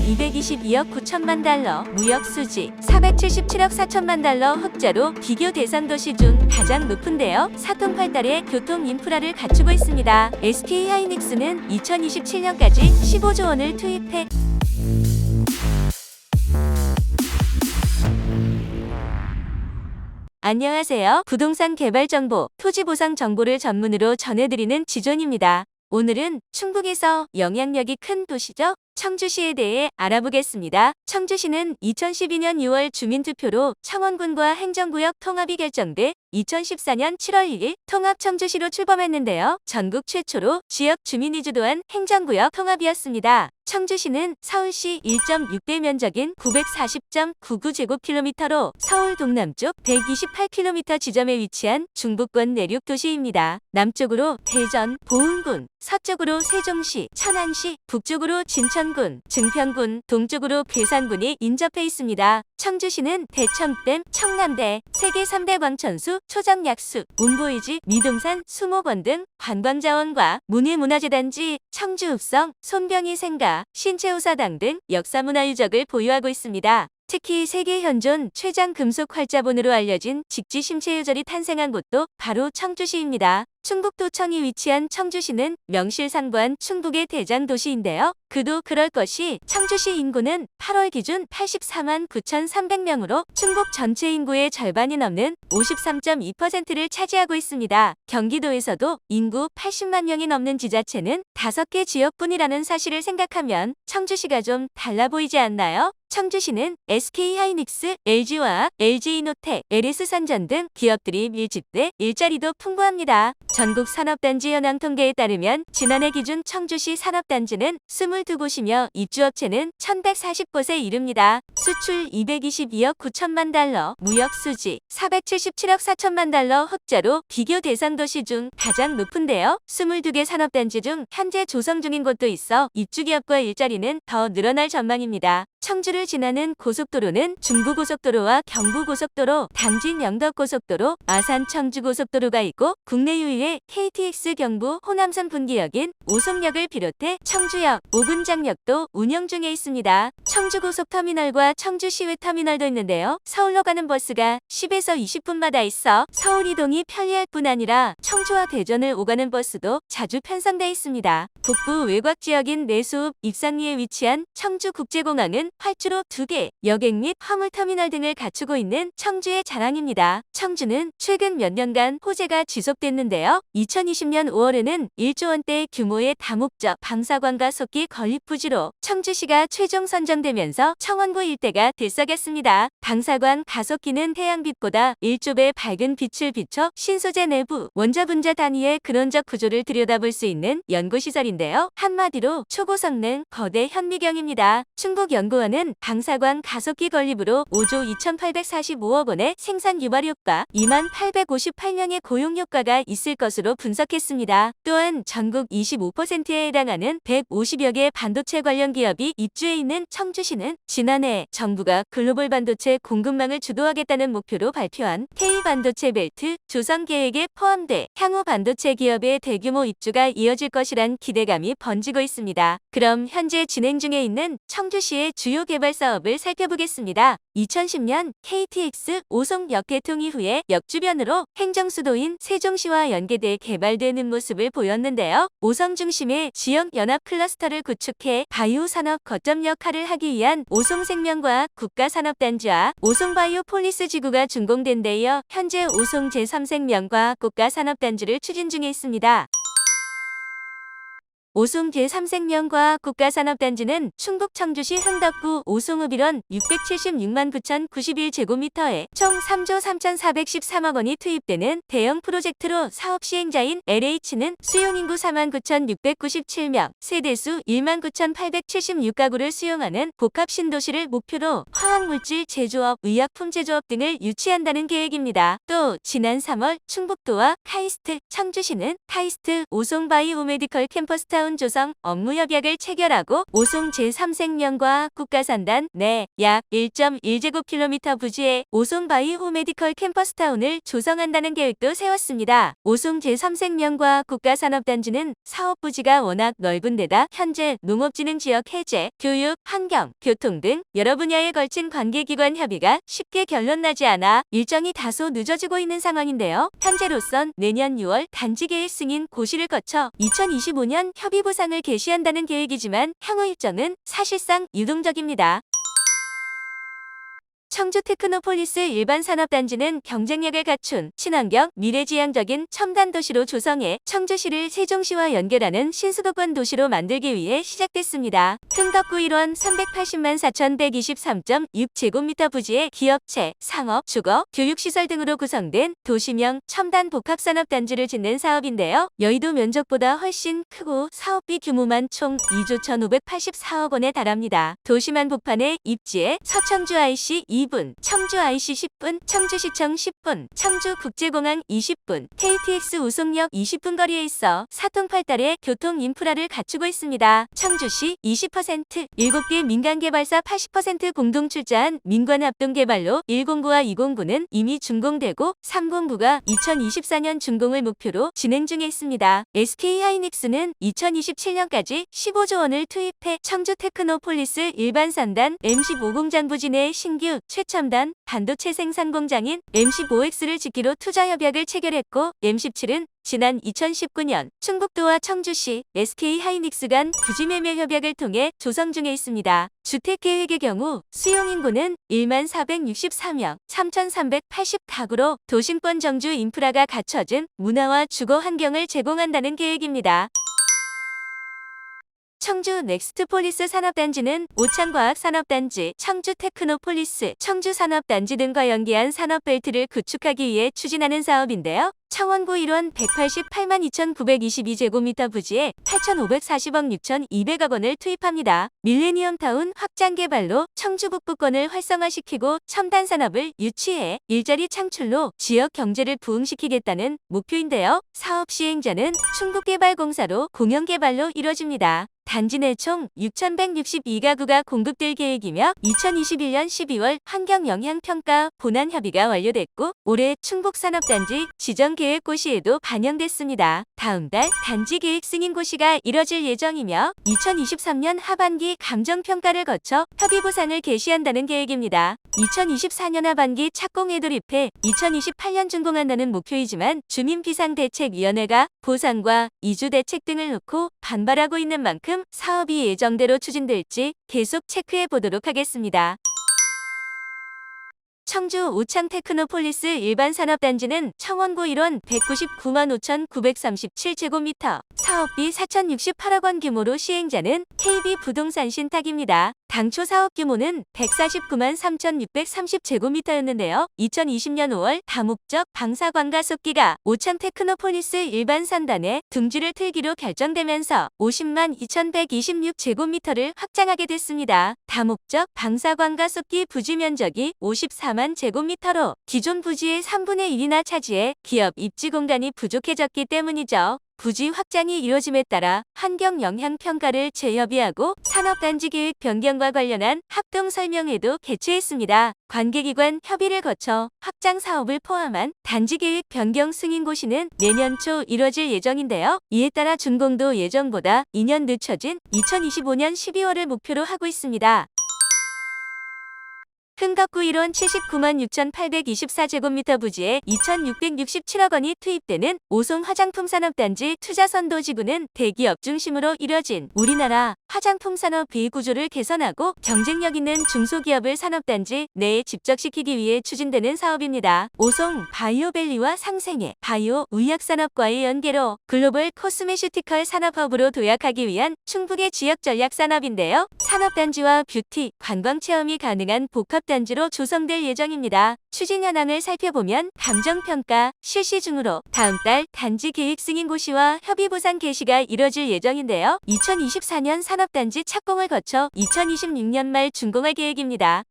222억 9천만 달러, 무역 수지 477억 4천만 달러 흑자로 비교 대상 도시 중 가장 높은데요. 사통팔달의 교통 인프라를 갖추고 있습니다. SK하이닉스는 2027년까지 15조 원을 투입해 안녕하세요. 부동산 개발 정보, 토지 보상 정보를 전문으로 전해드리는 지존입니다. 오늘은 충북에서 영향력이 큰 도시죠? 청주시에 대해 알아보겠습니다. 청주시는 2012년 6월 주민투표로 청원군과 행정구역 통합이 결정돼 2014년 7월 1일 통합청주시로 출범했는데요. 전국 최초로 지역 주민이 주도한 행정구역 통합이었습니다. 청주시는 서울시 1.6대 면적인 940.99제곱킬로미터로 서울 동남쪽 128km 지점에 위치한 중부권 내륙 도시입니다. 남쪽으로 대전, 보은군, 서쪽으로 세종시, 천안시, 북쪽으로 진천군, 증평군, 동쪽으로 괴산군이 인접해 있습니다. 청주시는 대청댐, 청남대, 세계 3대 광천수, 초정약수, 문보이지, 미동산, 수목원 등 관광자원과 문예문화재단지, 청주읍성, 손병희 생가, 신채호사당 등 역사문화유적을 보유하고 있습니다. 특히 세계 현존 최장 금속 활자본으로 알려진 직지 심체유절이 탄생한 곳도 바로 청주시입니다. 충북도청이 위치한 청주시는 명실상부한 충북의 대장 도시인데요. 그도 그럴 것이 청주시 인구는 8월 기준 84만 9,300명으로 충북 전체 인구의 절반이 넘는 53.2%를 차지하고 있습니다. 경기도에서도 인구 80만 명이 넘는 지자체는 5개 지역뿐이라는 사실을 생각하면 청주시가 좀 달라 보이지 않나요? 청주시는 SK하이닉스, LG화학, LG이노텍, LS산전 등 기업들이 밀집돼 일자리도 풍부합니다. 전국 산업단지 현황 통계에 따르면 지난해 기준 청주시 산업단지는 22곳이며 입주업체는 1,140곳에 이릅니다. 수출 222억 9천만 달러, 무역 수지 477억 4천만 달러 흑자로 비교 대상 도시 중 가장 높은데요. 22개 산업단지 중 현재 조성 중인 곳도 있어 입주기업과 일자리는 더 늘어날 전망입니다. 청주를 지나는 고속도로는 중부고속도로와 경부고속도로, 당진 영덕고속도로, 아산 청주고속도로가 있고 국내 유일의 KTX 경부 호남선 분기역인 오송역을 비롯해 청주역, 오군장역도 운영 중에 있습니다. 청주고속터미널과 청주시외 터미널도 있는데요. 서울로 가는 버스가 10에서 20분마다 있어 서울 이동이 편리할 뿐 아니라 청주와 대전을 오가는 버스도 자주 편성돼 있습니다. 북부 외곽지역인 내수읍, 입상리에 위치한 청주국제공항은 활주로 2개, 여객 및 화물터미널 등을 갖추고 있는 청주의 자랑입니다. 청주는 최근 몇 년간 호재가 지속됐는데요. 2020년 5월에는 1조 원대 규모의 다목적 방사관과 속기 건립 부지로 청주시가 최종 선정되면서 청원구 일대가 들썩였습니다. 방사관 가속기는 태양빛보다 1조 배 밝은 빛을 비춰 신소재 내부 원자 분자 단위의 근원적 구조를 들여다볼 수 있는 연구시설인데요. 한마디로 초고성능 거대 현미경입니다. 충북연구원은 방사관 가속기 건립으로 5조 2,845억 원의 생산 유발 효과, 2858명의 고용 효과가 있을 것으로 분석했습니다. 또한 전국 25%에 해당하는 150여 개 반도체 관련 기업이 입주해 있는 청주시는 지난해 정부가 글로벌 반도체 공급망을 주도하겠다는 목표로 발표한 K반도체 벨트 조성 계획에 포함돼 향후 반도체 기업의 대규모 입주가 이어질 것이란 기대감이 번지고 있습니다. 그럼 현재 진행 중에 있는 청주시의 주요 개발 사업을 살펴보겠습니다. 2010년 KTX 오송역 개통 이후에 역 주변으로 행정수도인 세종시와 연계돼 개발되는 모습을 보였는데요. 오송 중심의 지역 연합 클러스터를 구축해 바이오 산업 거점 역할을 하기 위한 오송생명과학 국가산업단지와 오송바이오폴리스 지구가 준공된 데 이어 현재 오송 제3생명과학 국가산업단지를 추진 중에 있습니다. 오송 제3생명과학 국가산업단지는 충북 청주시 흥덕구 오송읍 일원 676만 9,091제곱미터에 총 3조 3,413억 원이 투입되는 대형 프로젝트로 사업 시행자인 LH는 수용인구 49,697명, 세대수 19,876가구를 수용하는 복합 신도시를 목표로 화학물질 제조업, 의약품 제조업 등을 유치한다는 계획입니다. 또 지난 3월 충북도와 카이스트, 청주시는 카이스트 오송바이오메디컬 캠퍼스 홈타운 조성 업무협약을 체결하고 오송 제3생명과학 국가산단 내 약 1.1제곱킬로미터 부지에 오송 바이오 메디컬 캠퍼스타운을 조성한다는 계획도 세웠습니다. 오송 제3생명과학 국가산업단지는 사업 부지가 워낙 넓은 데다 현재 농업진흥지역 해제, 교육, 환경, 교통 등 여러 분야에 걸친 관계기관 협의가 쉽게 결론나지 않아 일정이 다소 늦어지고 있는 상황인데요. 현재로선 내년 6월 단지 계획 승인 고시를 거쳐 2025년 협의 보상을 개시한다는 계획이지만 향후 일정은 사실상 유동적입니다. 청주 테크노폴리스 일반산업단지는 경쟁력을 갖춘 친환경, 미래지향적인 첨단 도시로 조성해 청주시를 세종시와 연결하는 신수도권 도시로 만들기 위해 시작됐습니다. 흥덕구 1원 380만 4,123.6제곱미터 부지의 기업체, 상업, 주거, 교육시설 등으로 구성된 도시명 첨단 복합산업단지를 짓는 사업인데요. 여의도 면적보다 훨씬 크고 사업비 규모만 총 2조 1,584억 원에 달합니다. 도시만 복판에 입지에 서청주 IC 2분, 청주 IC 10분, 청주시청 10분, 청주국제공항 20분, KTX 우송역 20분 거리에 있어 사통팔달의 교통 인프라를 갖추고 있습니다. 청주시 20%, 7개 민간개발사 80% 공동 출자한 민관합동개발로 109와 209는 이미 준공되고 309가 2024년 준공을 목표로 진행 중에 있습니다. SK하이닉스는 2027년까지 15조 원을 투입해 청주 테크노폴리스 일반산단 M15 공장 부지 내 신규 최첨단 반도체 생산 공장인 M15X를 짓기로 투자 협약을 체결했고 M17은 지난 2019년 충북도와 청주시, SK하이닉스 간 부지 매매 협약을 통해 조성 중에 있습니다. 주택 계획의 경우 수용 인구는 1만 464명, 3,380가구로 도심권 정주 인프라가 갖춰진 문화와 주거 환경을 제공한다는 계획입니다. 청주 넥스트폴리스 산업단지는 오창과학산업단지, 청주테크노폴리스, 청주산업단지 등과 연계한 산업벨트를 구축하기 위해 추진하는 사업인데요. 창원구 1원 188만 2,922제곱미터 부지에 8,540억 6,200억 원을 투입합니다. 밀레니엄타운 확장 개발로 청주 북부권을 활성화시키고 첨단 산업을 유치해 일자리 창출로 지역 경제를 부흥시키겠다는 목표인데요. 사업 시행자는 충북개발공사로 공영개발로 이뤄집니다. 단지 내 총 6,162가구가 공급될 계획이며 2021년 12월 환경영향평가 본안 협의가 완료됐고 올해 충북산업단지 지정계획고시에도 반영됐습니다. 다음 달 단지 계획 승인 고시가 이뤄질 예정이며 2023년 하반기 감정평가를 거쳐 협의 보상을 개시한다는 계획입니다. 2024년 하반기 착공에 돌입해 2028년 준공한다는 목표이지만 주민비상대책위원회가 보상과 이주대책 등을 놓고 반발하고 있는 만큼 사업이 예정대로 추진될지 계속 체크해 보도록 하겠습니다. 청주 오창테크노폴리스 일반산업단지는 청원구 1원 199만 5,937제곱미터, 사업비 4,068억 원 규모로 시행자는 KB부동산 신탁입니다. 당초 사업 규모는 149만 3,630제곱미터였는데요. 2020년 5월 다목적 방사광가속기가 오창테크노폴리스 일반산단에 둥지를 틀기로 결정되면서 50만 2,126제곱미터를 확장하게 됐습니다. 다목적 방사광가속기 부지 면적이 54만 제곱미터로 기존 부지의 3분의 1이나 차지해 기업 입지 공간이 부족해졌기 때문이죠. 부지 확장이 이루어짐에 따라 환경영향평가를 재협의하고 산업단지 계획 변경과 관련한 합동 설명회도 개최했습니다. 관계기관 협의를 거쳐 확장 사업을 포함한 단지 계획 변경 승인 고시는 내년 초 이뤄질 예정인데요. 이에 따라 준공도 예정보다 2년 늦춰진 2025년 12월을 목표로 하고 있습니다. 흥덕구 1원 79만 6,824제곱미터 부지에 2,667억 원이 투입되는 오송 화장품산업단지 투자선도지구는 대기업 중심으로 이뤄진 우리나라 화장품 산업 비구조를 개선하고 경쟁력 있는 중소기업을 산업단지 내에 집적시키기 위해 추진되는 사업입니다. 오송 바이오밸리와 상생의 바이오 의약산업과의 연계로 글로벌 코스메슈티컬 산업허브로 도약하기 위한 충북의 지역전략 산업인데요. 산업단지와 뷰티, 관광체험이 가능한 복합단지로 조성될 예정입니다. 추진 현황을 살펴보면 감정평가 실시 중으로 다음 달 단지 계획 승인 고시와 협의 보상 개시가 이뤄질 예정인데요. 2024년 산업단지 착공을 거쳐 2026년 말 준공할 계획입니다.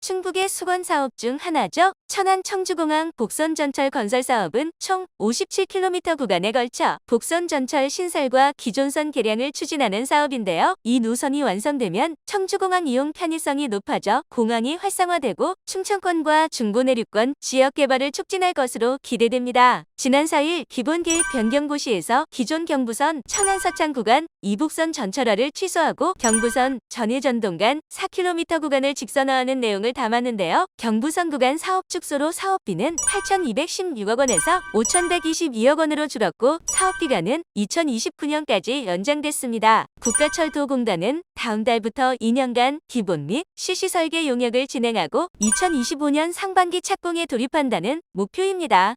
충북의 수건사업 중 하나죠. 천안 청주공항 복선전철 건설 사업은 총 57km 구간에 걸쳐 복선전철 신설과 기존선 개량을 추진하는 사업인데요. 이 노선이 완성되면 청주공항 이용 편의성이 높아져 공항이 활성화되고 충청권과 중부내륙권 지역 개발을 촉진할 것으로 기대됩니다. 지난 4일 기본계획 변경 고시에서 기존 경부선 천안 서창 구간 이북선 전철화를 취소하고 경부선 전해전동 간 4km 구간을 직선화하는 내용을 담았는데요. 경부선 구간 사업 축소로 사업비는 8,216억 원에서 5,122억 원으로 줄었고 사업기간은 2029년까지 연장됐습니다. 국가철도공단은 다음 달부터 2년간 기본 및 실시 설계 용역을 진행하고 2025년 상반기 착공에 돌입한다는 목표입니다.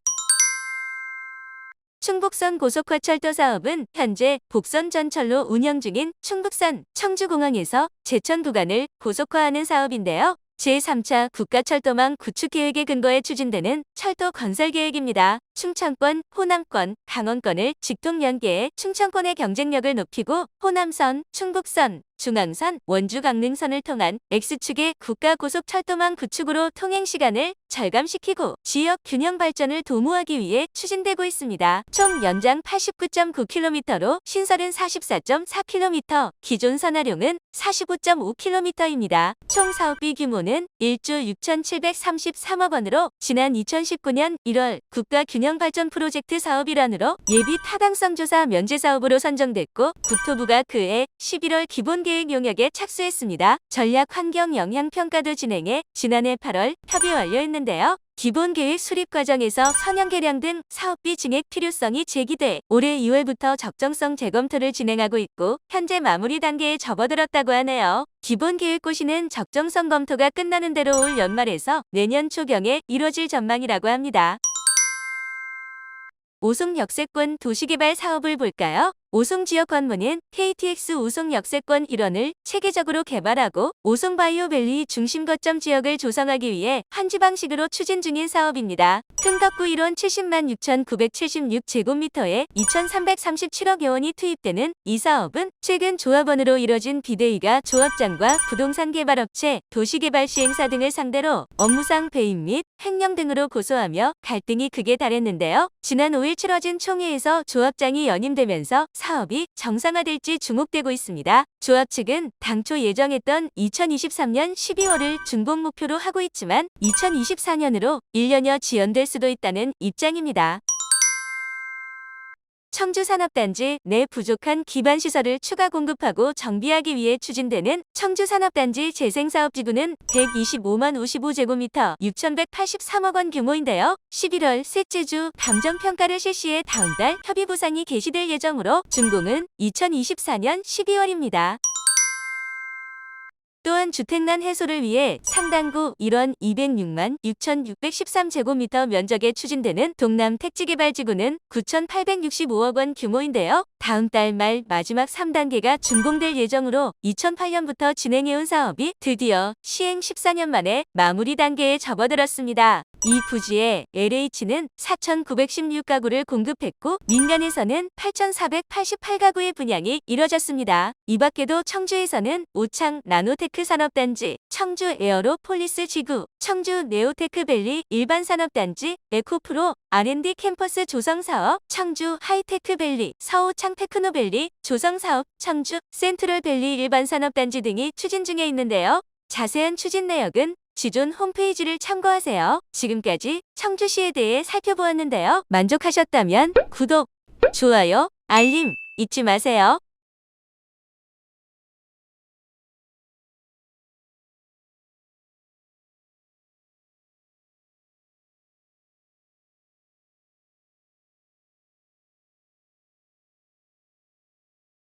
충북선 고속화철도 사업은 현재 복선 전철로 운영 중인 충북선 청주공항에서 제천 구간을 고속화하는 사업인데요. 제3차 국가철도망 구축 계획에 근거해 추진되는 철도 건설 계획입니다. 충청권, 호남권, 강원권을 직통 연계해 충청권의 경쟁력을 높이고 호남선, 충북선, 중앙선, 원주 강릉선을 통한 X축의 국가고속철도망 구축으로 통행시간을 절감시키고 지역 균형 발전을 도모하기 위해 추진되고 있습니다. 총 연장 89.9km로 신설은 44.4km, 기존 선화룡은 45.5km입니다. 총 사업비 규모는 1조 6,733억 원으로 지난 2019년 1월 국가균형발전 프로젝트 사업 일환으로 예비 타당성 조사 면제 사업으로 선정됐고 국토부가 그해 11월 기본계획 용역에 착수했습니다. 전략 환경 영향 평가도 진행해 지난해 8월 협의 완료했는데요. 기본계획 수립 과정에서 선형 개량 등 사업비 증액 필요성이 제기돼 올해 2월부터 적정성 재검토를 진행하고 있고 현재 마무리 단계에 접어들었다고 하네요. 기본계획 고시는 적정성 검토가 끝나는 대로 올 연말에서 내년 초경에 이뤄질 전망이라고 합니다. 오송 역세권 도시개발 사업을 볼까요? 오송 지역 관문은 KTX 오송 역세권 일원을 체계적으로 개발하고 오송 바이오밸리 중심 거점 지역을 조성하기 위해 한지 방식으로 추진 중인 사업입니다. 큰 덕구 일원 70만 6,976제곱미터에 2,337억여 원이 투입되는 이 사업은 최근 조합원으로 이뤄진 비대위가 조합장과 부동산 개발업체, 도시개발 시행사 등을 상대로 업무상 배임 및 횡령 등으로 고소하며 갈등이 극에 달했는데요. 지난 5일 치러진 총회에서 조합장이 연임되면서 사업이 정상화될지 주목되고 있습니다. 조합 측은 당초 예정했던 2023년 12월을 준공 목표로 하고 있지만 2024년으로 1년여 지연될 수도 있다는 입장입니다. 청주산업단지 내 부족한 기반시설을 추가 공급하고 정비하기 위해 추진되는 청주산업단지 재생사업지구는 125만 55제곱미터 6,183억 원 규모인데요. 11월 셋째 주 감정평가를 실시해 다음 달 협의 보상이 개시될 예정으로 준공은 2024년 12월입니다. 또한 주택난 해소를 위해 상당구 일원 206만 6,613제곱미터 면적에 추진되는 동남 택지개발지구는 9,865억 원 규모인데요. 다음 달 말 마지막 3단계가 준공될 예정으로 2008년부터 진행해온 사업이 드디어 시행 14년 만에 마무리 단계에 접어들었습니다. 이 부지에 LH는 4,916가구를 공급했고 민간에서는 8,488가구의 분양이 이뤄졌습니다. 이 밖에도 청주에서는 오창 나노테크 산업단지, 청주 에어로폴리스 지구, 청주 네오테크밸리 일반산업단지, 에코프로 R&D 캠퍼스 조성사업, 청주 하이테크밸리, 서우창 테크노밸리 조성사업, 청주 센트럴밸리 일반산업단지 등이 추진 중에 있는데요. 자세한 추진 내역은 기존 홈페이지를 참고하세요. 지금까지 청주시에 대해 살펴보았는데요. 만족하셨다면 구독, 좋아요, 알림 잊지 마세요.